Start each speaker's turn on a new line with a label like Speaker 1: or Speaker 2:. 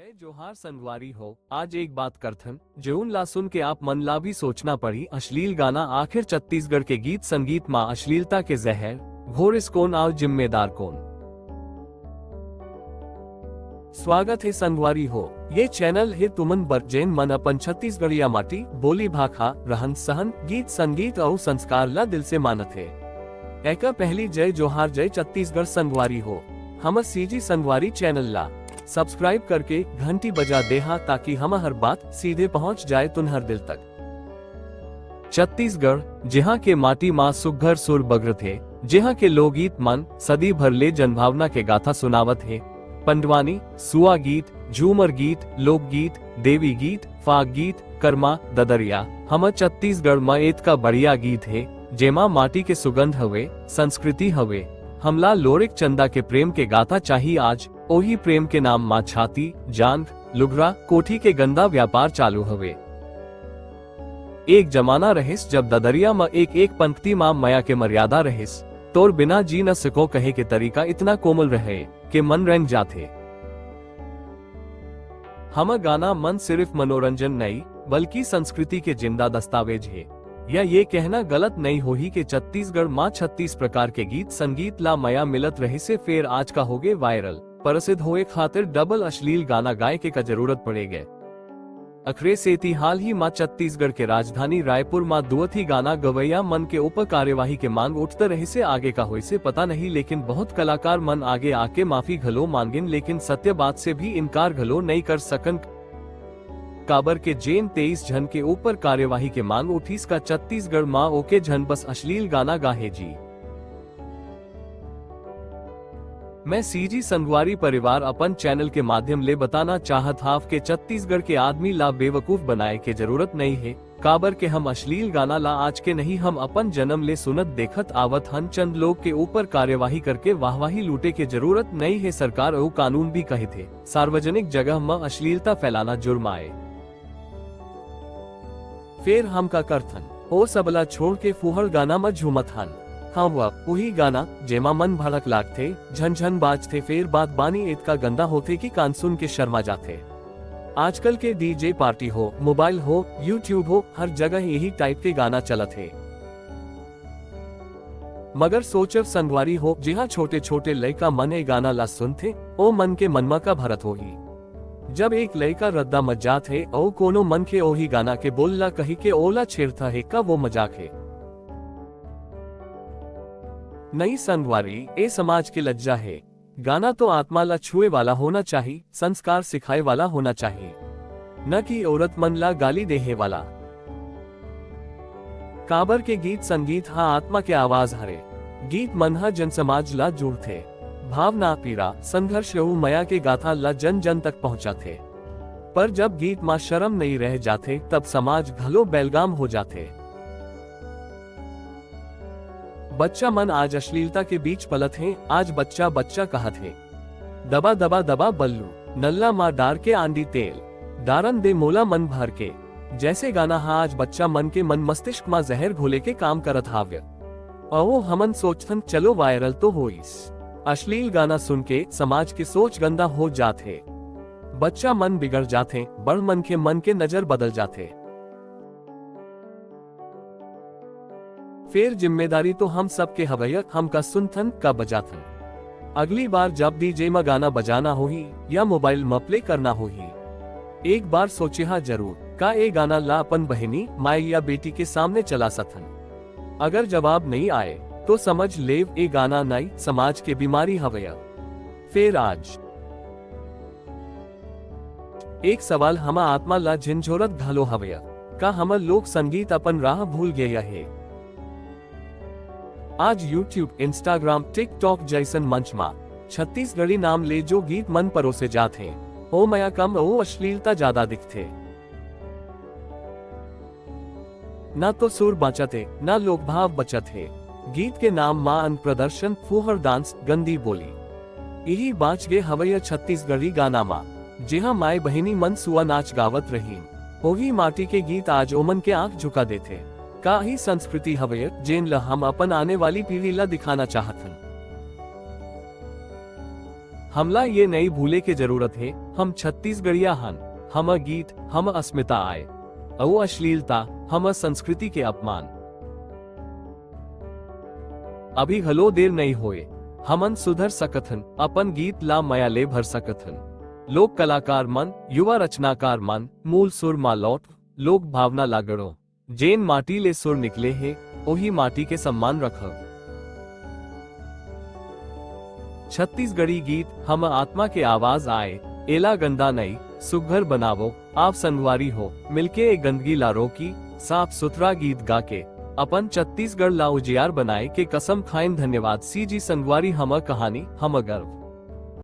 Speaker 1: जय जोहार संगवारी हो। आज एक बात करथन जौन ला सुन के आप मन ला भी सोचना पड़ी। अश्लील गाना आखिर छत्तीसगढ़ के गीत संगीत माँ अश्लीलता के जहर घोर इस कौन और जिम्मेदार कौन। स्वागत है संगवारी हो। ये चैनल है तुमन बर जैन मन अपन छत्तीसगढ़िया माटी बोली भाखा रहन सहन गीत संगीत और संस्कार ला दिल से मानत है। एका पहली जय जोहार जय छत्तीसगढ़ संगवारी हो। हम सीजी संगवारी चैनल ला सब्सक्राइब करके घंटी बजा देहा ताकि हम हर बात सीधे पहुंच जाए तुनहर दिल तक। छत्तीसगढ़ जहाँ के माटी माँ सुघर सुर बग्र थे, जहाँ के लोकगीत मन सदी भर ले जनभावना के गाथा सुनावत है। पंडवानी, सुआ गीत, झूमर गीत, लोकगीत, देवी गीत, फाग गीत, कर्मा, ददरिया हम छत्तीसगढ़ में एत का बढ़िया गीत है जेमा माटी के सुगंध हवे, संस्कृति हवे। हमला लोरिक चंदा के प्रेम के गाथा चाहिए आज ओही प्रेम के नाम माँ छाती जांग लुगरा कोठी के गंदा व्यापार चालू हवे। एक जमाना रहिस जब ददरिया में एक एक पंक्ति माँ मया के मर्यादा रहिस तोर बिना जी न सको कहे के तरीका इतना कोमल रहे के मन रंग जाते। हम गाना मन सिर्फ मनोरंजन नहीं बल्कि संस्कृति के जिंदा दस्तावेज है। या ये कहना गलत नहीं होही कि छत्तीसगढ़ माँ 36 प्रकार के गीत संगीत ला मया मिलत रही से फिर आज का होगे वायरल प्रसिद्ध होए खातिर डबल अश्लील गाना गाए के का जरूरत पड़ेगे। अखरे सेती हाल ही माँ छत्तीसगढ़ के राजधानी रायपुर माँ दुअथी गाना गवैया मन के ऊपर कार्यवाही के मांग उठते रही से आगे का हुई से पता नहीं, लेकिन बहुत कलाकार मन आगे आके माफी घलो मांगिन लेकिन सत्य बात से भी इनकार घलो नहीं कर सकन। काबर के जेन 23 जन के ऊपर कार्यवाही के मांग उठीस का छत्तीसगढ़ माँ ओके जन बस अश्लील गाना गाहे जी। मैं सीजी संगवारी परिवार अपन चैनल के माध्यम ले बताना चाहत हाफ के छत्तीसगढ़ के आदमी ला बेवकूफ बनाए के जरूरत नहीं है। काबर के हम अश्लील गाना ला आज के नहीं हम अपन जन्म ले सुनत देखत आवत हन। चंद लोग के ऊपर कार्यवाही करके वाहवाही लूटे के जरूरत नहीं है। सरकार और कानून भी कहे थे सार्वजनिक जगह में अश्लीलता फैलाना जुर्म आए। फिर हम का करथन ओ सबला छोड़ के फुहड़ गाना में झूमत हन। हाँ वही गाना जेमा मन भड़क लागथे झनझन बाजथे फिर बात बानी इतना गंदा होते कि कान सुन के शर्मा जाते। आजकल के डीजे पार्टी हो मोबाइल हो यूट्यूब हो हर जगह यही टाइप के गाना चलत है। मगर सोचव संगवारी हो जहाँ छोटे छोटे लड़का मन ए गाना ला सुनथे ओ मन के मनमा का भरत होही। जब एक लड़का रद्दा मजाक है और कोनो मन के ओही गाना के बोलला कही के ओला छेड़ता है का वो मजाक है। नई संगवारी ए समाज के लज्जा है। गाना तो आत्मा ला छुए वाला होना चाहिए, संस्कार सिखाए वाला होना चाहिए, न कि औरत मन ला गाली देहे वाला। काबर के गीत संगीत हा आत्मा के आवाज हरे गीत मन हा जन समाज ला जुड़थे भावना पीड़ा संघर्ष यू मया के गाथा ला जन जन तक पहुंचा थे। पर जब गीत माँ शर्म नहीं रह जाते तब समाज घलो बैलगाम हो जाते। बच्चा मन आज अश्लीलता के बीच पलत है। आज बच्चा बच्चा कहत है दबा दबा दबा बल्लू नल्ला माँ डार के आंधी तेल दारन दे मोला मन भर के जैसे गाना हा आज बच्चा मन के मन मस्तिष्क माँ जहर घोले के काम करत हाव्य। और हमन सोचथन चलो वायरल तो होइस। अश्लील गाना सुन के समाज की सोच गंदा हो जाते, बच्चा मन बिगड़ जाते, बड़ मन के नजर बदल जाते। फिर जिम्मेदारी तो हम सब के हवैया हम का सुनथन का बजाथन। अगली बार जब डीजे में गाना बजाना होही या मोबाइल में प्ले करना होही एक बार सोचे हा जरूर का ए गाना ला अपन बहनी माई या बेटी के सामने चला सकन। अगर जवाब नहीं आए तो समझ लेव ए गाना नई समाज के बीमारी हवया। फिर आज एक सवाल हम आत्मा ला झिनझोरत घालो हवया का हमर लोक संगीत अपन राह भूल गया है। आज यूट्यूब इंस्टाग्राम टिकटॉक जैसन मंच मा छत्तीसगढ़ी नाम ले जो गीत मन परोसे जाते ओ मया कम ओ अश्लीलता ज्यादा दिखते। न तो सुर बचते न लोक भाव बचत है। गीत के नाम मां अन प्रदर्शन फुहड़ डांस गंदी बोली यही बाच गे हवैया छत्तीसगढ़ी गाना मां जहाँ माए बहिनी मन सुआ नाच गावत रही ओही माटी के गीत आज ओमन के आंख झुका देते। का ही संस्कृति हवैया जेन ला हम अपन आने वाली पीढ़ी ला दिखाना चाहतन। हमला ये नहीं भूले के जरूरत है, हम छत्तीसगढ़िया हन, हम गीत, हम अस्मिता आए, औ अश्लीलता, हम संस्कृति के अपमान। अभी हलो देर नहीं होए, हमन सुधर सकथन, अपन गीत ला मयाले भर सकथन। लोक कलाकार मन, युवा रचनाकार मन, मूल सुर मा लौट, लोक भावना लागड़ो, जेन माटी ले सुर निकले है, ओही माटी के सम्मान रखब। छत्तीसगढ़ी गीत, हम आत्मा के आवाज आए, एला गंदा नहीं, सुघर बनावो, आप संगवारी हो, मिलके एक गंदगी ला रोकी, साफ सुथरा गीत गा के अपन छत्तीसगढ़ ला उजियार बनाए के कसम खाइन। धन्यवाद। CG संगवारी, हम कहानी, हम गर्व।